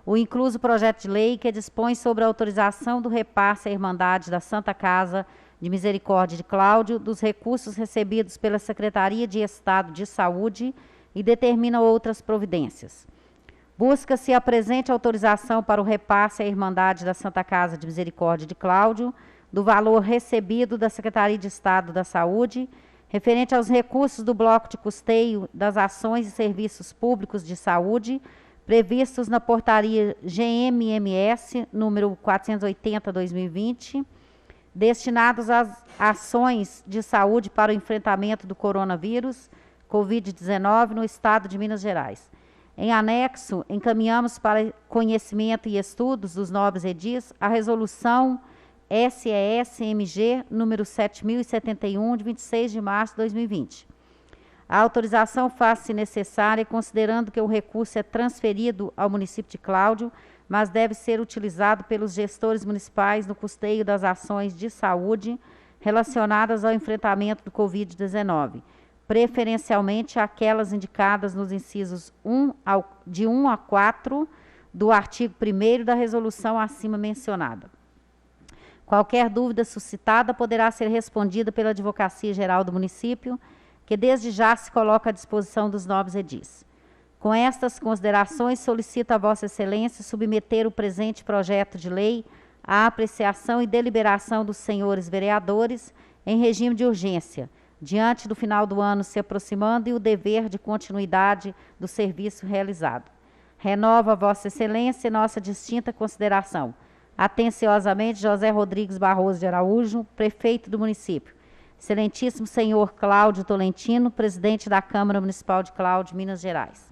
o incluso projeto de lei que dispõe sobre a autorização do repasse à Irmandade da Santa Casa de Misericórdia de Cláudio dos recursos recebidos pela Secretaria de Estado de Saúde e determina outras providências. Busca-se a presente autorização para o repasse à Irmandade da Santa Casa de Misericórdia de Cláudio do valor recebido da Secretaria de Estado da Saúde referente aos recursos do bloco de custeio das ações e serviços públicos de saúde previstos na portaria GMMS número 480/2020, destinados às ações de saúde para o enfrentamento do coronavírus Covid-19 no estado de Minas Gerais. Em anexo, encaminhamos para conhecimento e estudos dos nobres edis a resolução SES-MG número 7071, de 26 de março de 2020. A autorização faz-se necessária considerando que o recurso é transferido ao município de Cláudio, mas deve ser utilizado pelos gestores municipais no custeio das ações de saúde relacionadas ao enfrentamento do Covid-19, preferencialmente aquelas indicadas nos incisos 1 a 4 do artigo 1º da resolução acima mencionada. Qualquer dúvida suscitada poderá ser respondida pela Advocacia Geral do município, que desde já se coloca à disposição dos nobres edis. Com estas considerações, solicito a Vossa Excelência submeter o presente projeto de lei à apreciação e deliberação dos senhores vereadores em regime de urgência, diante do final do ano se aproximando e o dever de continuidade do serviço realizado. Renova a Vossa Excelência nossa distinta consideração. Atenciosamente, José Rodrigues Barroso de Araújo, prefeito do município. Excelentíssimo senhor Cláudio Tolentino, presidente da Câmara Municipal de Cláudio, Minas Gerais.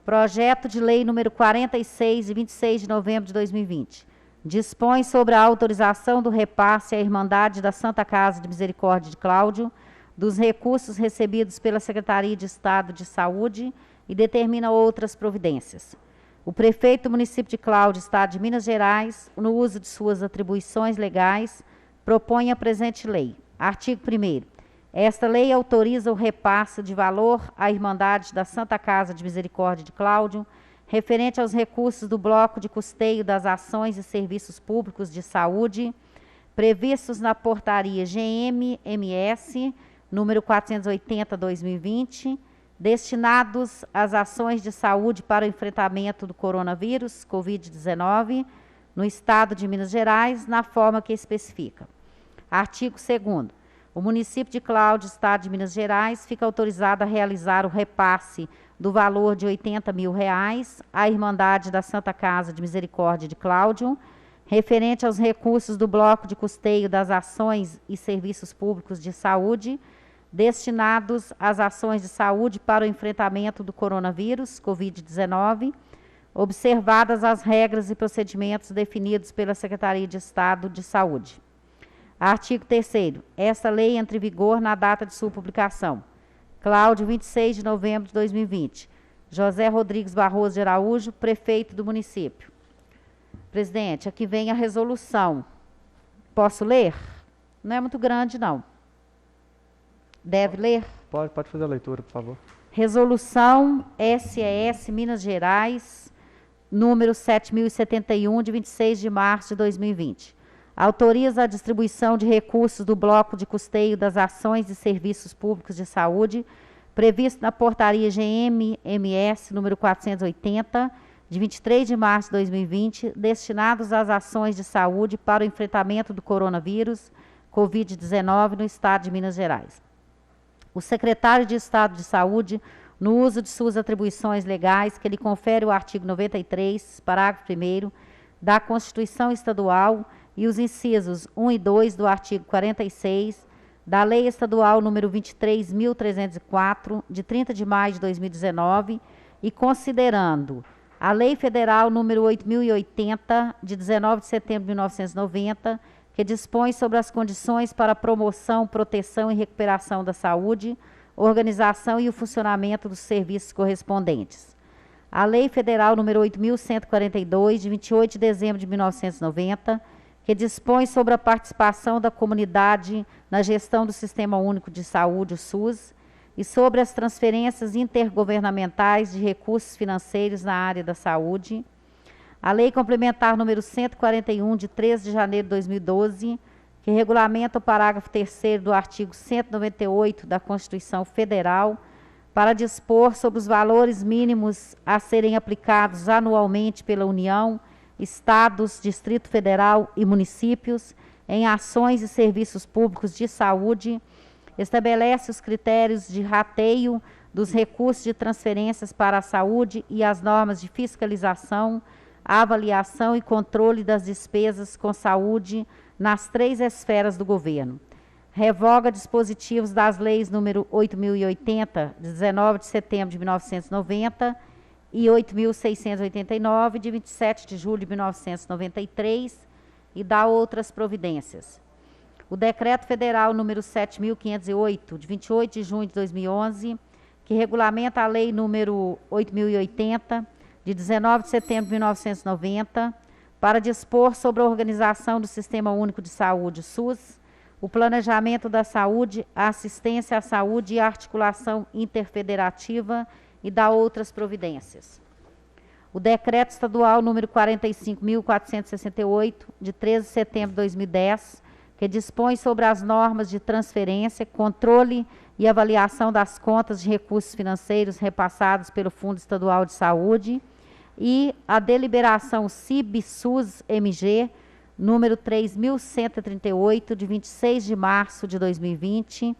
Projeto de lei número 46, de 26 de novembro de 2020. Dispõe sobre a autorização do repasse à Irmandade da Santa Casa de Misericórdia de Cláudio dos recursos recebidos pela Secretaria de Estado de Saúde e determina outras providências. O prefeito do município de Cláudio, Estado de Minas Gerais, no uso de suas atribuições legais, propõe a presente lei. Artigo 1º. Esta lei autoriza o repasse de valor à Irmandade da Santa Casa de Misericórdia de Cláudio, referente aos recursos do bloco de custeio das ações e serviços públicos de saúde, previstos na portaria GMMS, número 480/2020, destinados às ações de saúde para o enfrentamento do coronavírus, Covid-19, no estado de Minas Gerais, na forma que especifica. Artigo 2º. O município de Cláudio, estado de Minas Gerais, fica autorizado a realizar o repasse do valor de R$ 80 mil à Irmandade da Santa Casa de Misericórdia de Cláudio, referente aos recursos do bloco de custeio das ações e serviços públicos de saúde, destinados às ações de saúde para o enfrentamento do coronavírus, Covid-19, observadas as regras e procedimentos definidos pela Secretaria de Estado de Saúde. Artigo 3º. Esta lei entra em vigor na data de sua publicação. Cláudio, 26 de novembro de 2020. José Rodrigues Barroso de Araújo, prefeito do município. Presidente, aqui vem a resolução. Posso ler? Não é muito grande, não. Deve ler? Pode fazer a leitura, por favor. Resolução SES Minas Gerais, número 7071, de 26 de março de 2020. Autoriza a distribuição de recursos do bloco de custeio das ações e serviços públicos de saúde, previsto na portaria GMMS, número 480, de 23 de março de 2020, destinados às ações de saúde para o enfrentamento do coronavírus, Covid-19, no estado de Minas Gerais. O secretário de Estado de Saúde, no uso de suas atribuições legais, que lhe confere o artigo 93, parágrafo 1º, da Constituição Estadual e os incisos 1 e 2 do artigo 46, da Lei Estadual número 23.304, de 30 de maio de 2019, e considerando a Lei Federal número 8.080, de 19 de setembro de 1990, que dispõe sobre as condições para a promoção, proteção e recuperação da saúde, organização e o funcionamento dos serviços correspondentes. A Lei Federal número 8.142, de 28 de dezembro de 1990, que dispõe sobre a participação da comunidade na gestão do Sistema Único de Saúde, o SUS, e sobre as transferências intergovernamentais de recursos financeiros na área da saúde, A Lei Complementar número 141, de 13 de janeiro de 2012, que regulamenta o parágrafo 3º do artigo 198 da Constituição Federal, para dispor sobre os valores mínimos a serem aplicados anualmente pela União, Estados, Distrito Federal e municípios em ações e serviços públicos de saúde, estabelece os critérios de rateio dos recursos de transferências para a saúde e as normas de fiscalização, avaliação e controle das despesas com saúde nas 3 esferas do governo. Revoga dispositivos das leis número 8.080, de 19 de setembro de 1990, e 8.689, de 27 de julho de 1993, e dá outras providências. O Decreto Federal número 7.508, de 28 de junho de 2011, que regulamenta a Lei número 8.080, de 19 de setembro de 1990, para dispor sobre a organização do Sistema Único de Saúde, SUS, o planejamento da saúde, a assistência à saúde e a articulação interfederativa, e dá outras providências. O Decreto Estadual número 45.468, de 13 de setembro de 2010, que dispõe sobre as normas de transferência, controle e avaliação das contas de recursos financeiros repassados pelo Fundo Estadual de Saúde, e a deliberação CIB-SUS-MG, número 3.138, de 26 de março de 2020,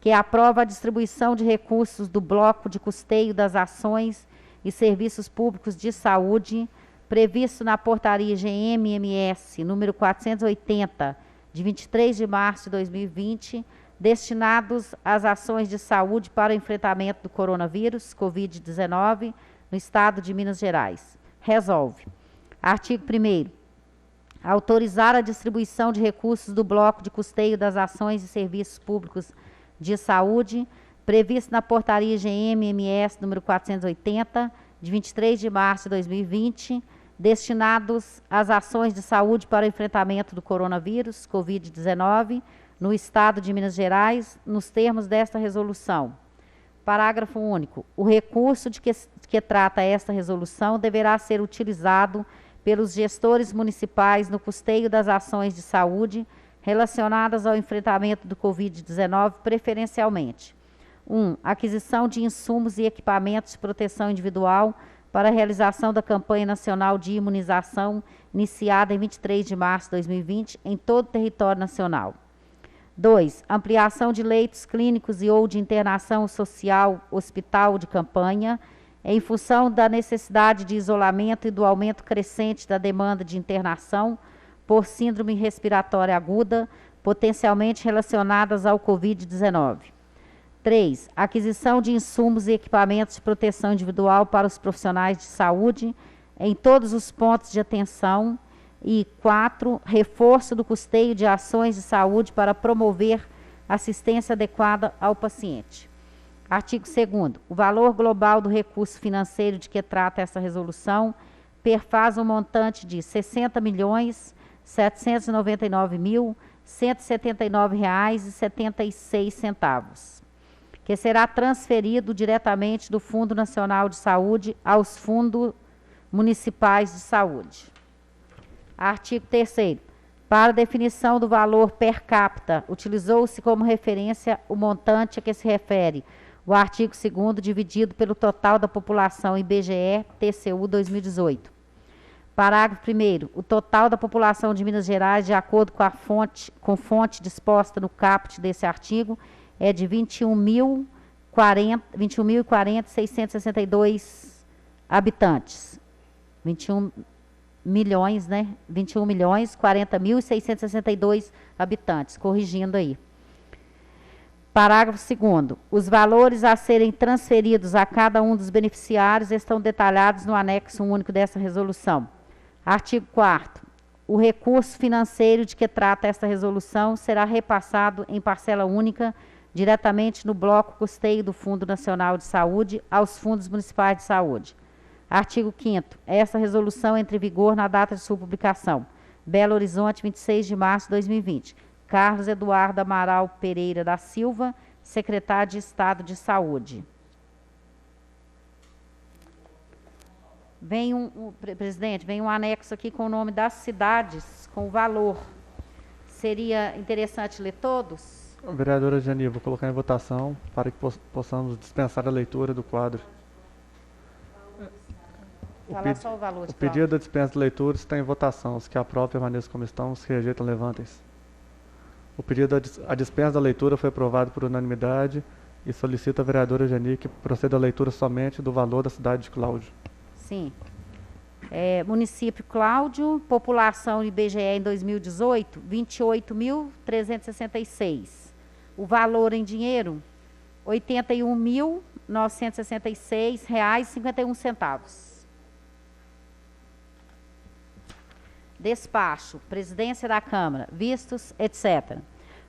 que aprova a distribuição de recursos do bloco de custeio das ações e serviços públicos de saúde, previsto na portaria GM-MS, número 480, de 23 de março de 2020, destinados às ações de saúde para o enfrentamento do coronavírus, Covid-19, no Estado de Minas Gerais. Resolve. Artigo 1º. Autorizar a distribuição de recursos do bloco de custeio das ações e serviços públicos de saúde, previsto na portaria GM-MS número 480, de 23 de março de 2020, destinados às ações de saúde para o enfrentamento do coronavírus, Covid-19, no Estado de Minas Gerais, nos termos desta resolução. Parágrafo único. O recurso de que trata esta resolução deverá ser utilizado pelos gestores municipais no custeio das ações de saúde relacionadas ao enfrentamento do Covid-19, preferencialmente. 1. Aquisição de insumos e equipamentos de proteção individual para a realização da campanha nacional de imunização, iniciada em 23 de março de 2020, em todo o território nacional. 2. Ampliação de leitos clínicos e ou de internação social, hospital de campanha, em função da necessidade de isolamento e do aumento crescente da demanda de internação por síndrome respiratória aguda, potencialmente relacionadas ao Covid-19. 3. Aquisição de insumos e equipamentos de proteção individual para os profissionais de saúde em todos os pontos de atenção. E 4. Reforço do custeio de ações de saúde para promover assistência adequada ao paciente. Artigo 2º. O valor global do recurso financeiro de que trata essa resolução perfaz um montante de R$ 60.799.179,76, que será transferido diretamente do Fundo Nacional de Saúde aos fundos municipais de saúde. Artigo 3º. Para definição do valor per capita, utilizou-se como referência o montante a que se refere o artigo 2º, dividido pelo total da população IBGE, TCU 2018. Parágrafo 1º. O total da população de Minas Gerais, de acordo com fonte disposta no caput desse artigo, é de 21.040.662 habitantes. 21.040.662 habitantes, corrigindo aí. Parágrafo 2º. Os valores a serem transferidos a cada um dos beneficiários estão detalhados no anexo único dessa resolução. Artigo 4º. O recurso financeiro de que trata esta resolução será repassado em parcela única diretamente no bloco custeio do Fundo Nacional de Saúde aos fundos municipais de saúde. Artigo 5º. Esta resolução entra em vigor na data de sua publicação. Belo Horizonte, 26 de março de 2020. Carlos Eduardo Amaral Pereira da Silva, secretário de Estado de Saúde. Presidente, vem um anexo aqui com o nome das cidades, com o valor. Seria interessante ler todos? Vereadora Jani, vou colocar em votação para que possamos dispensar a leitura do quadro. Falar só o valor de O pedido da dispensa de leitura está em votação. Os que aprovam permaneçam como estão, os que rejeitam levantem-se. O pedido à dispensa da leitura foi aprovado por unanimidade e solicito à vereadora Jani que proceda à leitura somente do valor da cidade de Cláudio. Sim. Município Cláudio, população IBGE em 2018, 28.366. O valor em dinheiro, R$ 81.966,51. Despacho, Presidência da Câmara, vistos, etc.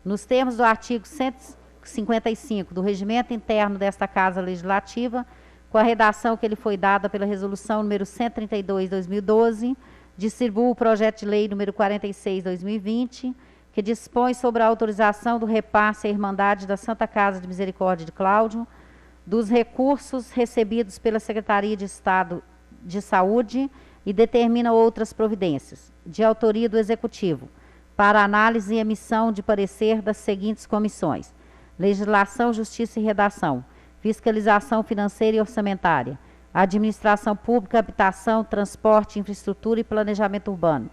Nos termos do artigo 155 do Regimento Interno desta Casa Legislativa, com a redação que lhe foi dada pela Resolução número 132/2012, distribuo o projeto de lei número 46/2020, que dispõe sobre a autorização do repasse à Irmandade da Santa Casa de Misericórdia de Cláudio dos recursos recebidos pela Secretaria de Estado de Saúde e determina outras providências, de autoria do Executivo, para análise e emissão de parecer das seguintes comissões: Legislação, Justiça e Redação, Fiscalização Financeira e Orçamentária, Administração Pública, Habitação, Transporte, Infraestrutura e Planejamento Urbano,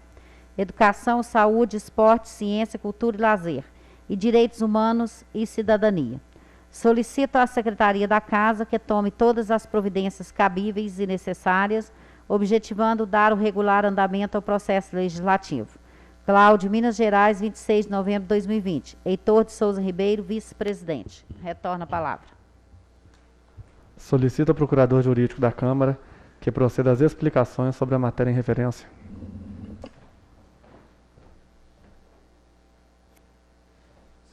Educação, Saúde, Esporte, Ciência, Cultura e Lazer, e Direitos Humanos e Cidadania. Solicito à Secretaria da Casa que tome todas as providências cabíveis e necessárias, objetivando dar o regular andamento ao processo legislativo. Cláudio, Minas Gerais, 26 de novembro de 2020. Heitor de Souza Ribeiro, vice-presidente. Retorno a palavra. Solicito ao Procurador Jurídico da Câmara que proceda às explicações sobre a matéria em referência.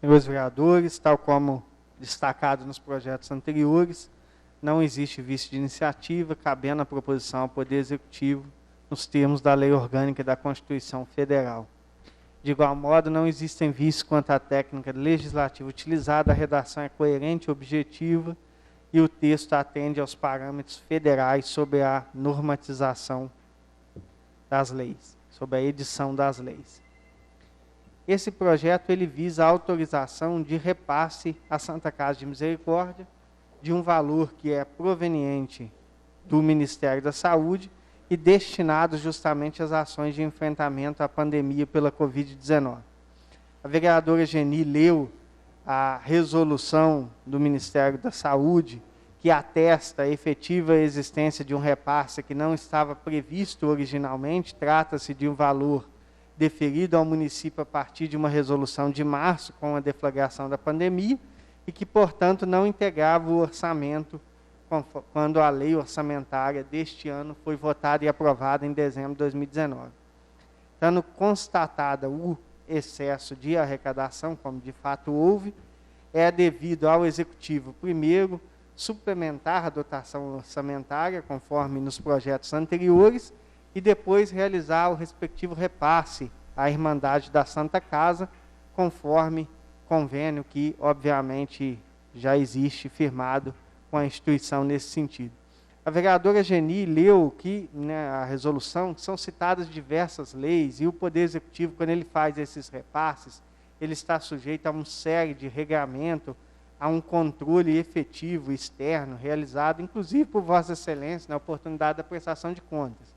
Senhores vereadores, tal como destacado nos projetos anteriores, não existe vício de iniciativa, cabendo a proposição ao Poder Executivo nos termos da Lei Orgânica da Constituição Federal. De igual modo, não existem vícios quanto à técnica legislativa utilizada, a redação é coerente e objetiva e o texto atende aos parâmetros federais sobre a normatização das leis, sobre a edição das leis. Esse projeto ele visa a autorização de repasse à Santa Casa de Misericórdia de um valor que é proveniente do Ministério da Saúde e destinado justamente às ações de enfrentamento à pandemia pela Covid-19. A vereadora Geni leu a resolução do Ministério da Saúde, que atesta a efetiva existência de um repasse que não estava previsto originalmente. Trata-se de um valor deferido ao município a partir de uma resolução de março, com a deflagração da pandemia, e que, portanto, não integrava o orçamento quando a lei orçamentária deste ano foi votada e aprovada em dezembro de 2019. Tendo constatada o excesso de arrecadação, como de fato houve, é devido ao Executivo, primeiro, suplementar a dotação orçamentária, conforme nos projetos anteriores, e depois realizar o respectivo repasse à Irmandade da Santa Casa, conforme convênio que, obviamente, já existe firmado com a instituição nesse sentido. A vereadora Geni leu que, a resolução, são citadas diversas leis, e o Poder Executivo, quando ele faz esses repasses, ele está sujeito a uma série de regramento, a um controle efetivo externo, realizado, inclusive por Vossa Excelência, na oportunidade da prestação de contas.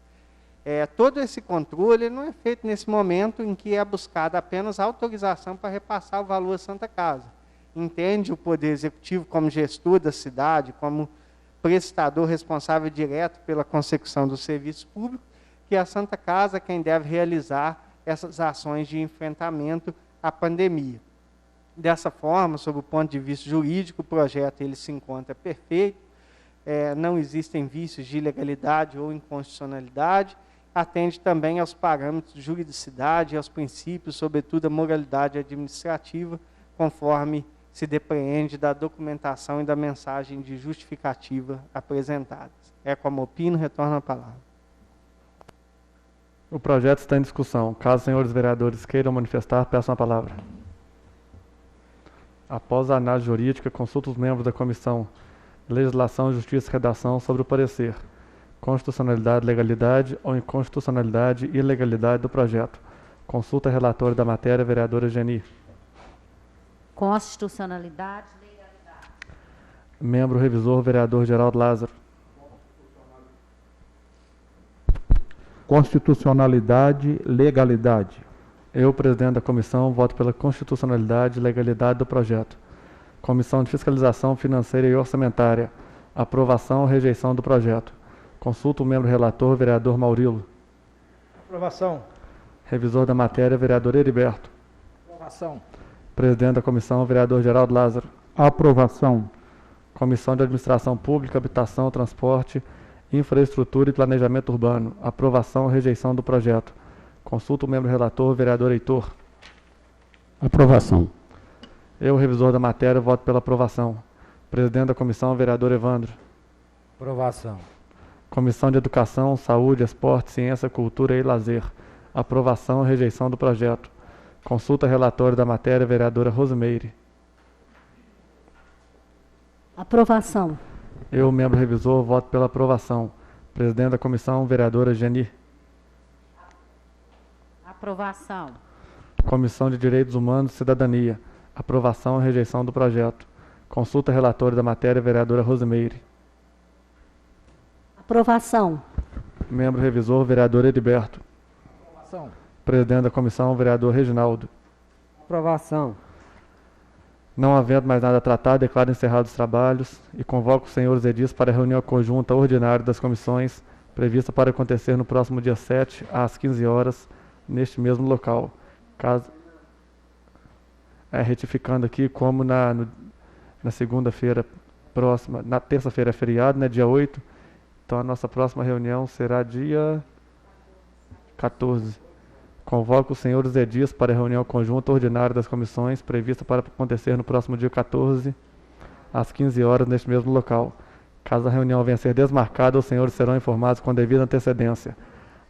Todo esse controle não é feito nesse momento em que é buscada apenas autorização para repassar o valor à Santa Casa. Entende o Poder Executivo como gestor da cidade, como prestador responsável direto pela consecução do serviço público, que a Santa Casa é quem deve realizar essas ações de enfrentamento à pandemia. Dessa forma, sob o ponto de vista jurídico, o projeto ele se encontra perfeito, não existem vícios de ilegalidade ou inconstitucionalidade, atende também aos parâmetros de juridicidade e aos princípios, sobretudo a moralidade administrativa, conforme se depreende da documentação e da mensagem de justificativa apresentadas. Como opino, retorno a palavra. O projeto está em discussão. Caso os senhores vereadores queiram manifestar, peçam a palavra. Após a análise jurídica, consulto os membros da Comissão de Legislação, Justiça e Redação sobre o parecer. constitucionalidade, legalidade ou inconstitucionalidade e ilegalidade do projeto. Consulta relatora da matéria, vereadora Geni. Constitucionalidade, legalidade. Membro revisor, vereador Geraldo Lázaro. Constitucionalidade, legalidade. Eu, presidente da comissão, voto pela constitucionalidade e legalidade do projeto. Comissão de Fiscalização Financeira e Orçamentária. Aprovação ou rejeição do projeto. Consulta o membro relator, vereador Maurilo. Aprovação. Revisor da matéria, vereador Heriberto. Aprovação. Presidente da comissão, vereador Geraldo Lázaro. Aprovação. Comissão de Administração Pública, Habitação, Transporte, Infraestrutura e Planejamento Urbano. Aprovação ou rejeição do projeto. Consulta o membro relator, vereador Heitor. Aprovação. Eu, revisor da matéria, voto pela aprovação. Presidente da comissão, vereador Evandro. Aprovação. Comissão de Educação, Saúde, Esporte, Ciência, Cultura e Lazer. Aprovação ou rejeição do projeto. Consulta relatório da matéria, vereadora Rosemeire. Aprovação. Eu, membro revisor, voto pela aprovação. Presidente da comissão, vereadora Geni. Aprovação. Comissão de Direitos Humanos e Cidadania. Aprovação ou rejeição do projeto. Consulta relatório da matéria, vereadora Rosemeire. Aprovação. Membro revisor, vereador Heriberto. Aprovação. Presidente da comissão, vereador Reginaldo. Aprovação. Não havendo mais nada a tratar, declaro encerrados os trabalhos e convoco os senhores edis para a reunião conjunta ordinária das comissões, prevista para acontecer no próximo dia 7, às 15 horas, neste mesmo local. Retificando aqui, como na segunda-feira próxima, na terça-feira é feriado, né, dia 8, então a nossa próxima reunião será dia 14. Convoco os senhores edis para a reunião conjunta ordinária das comissões, prevista para acontecer no próximo dia 14, às 15 horas, neste mesmo local. Caso a reunião venha a ser desmarcada, os senhores serão informados com devida antecedência.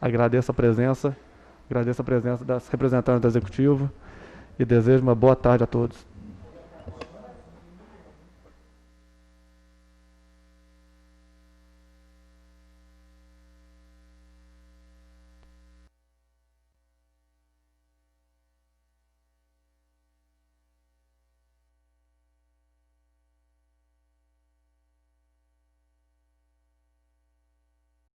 Agradeço a presença das representantes do Executivo e desejo uma boa tarde a todos.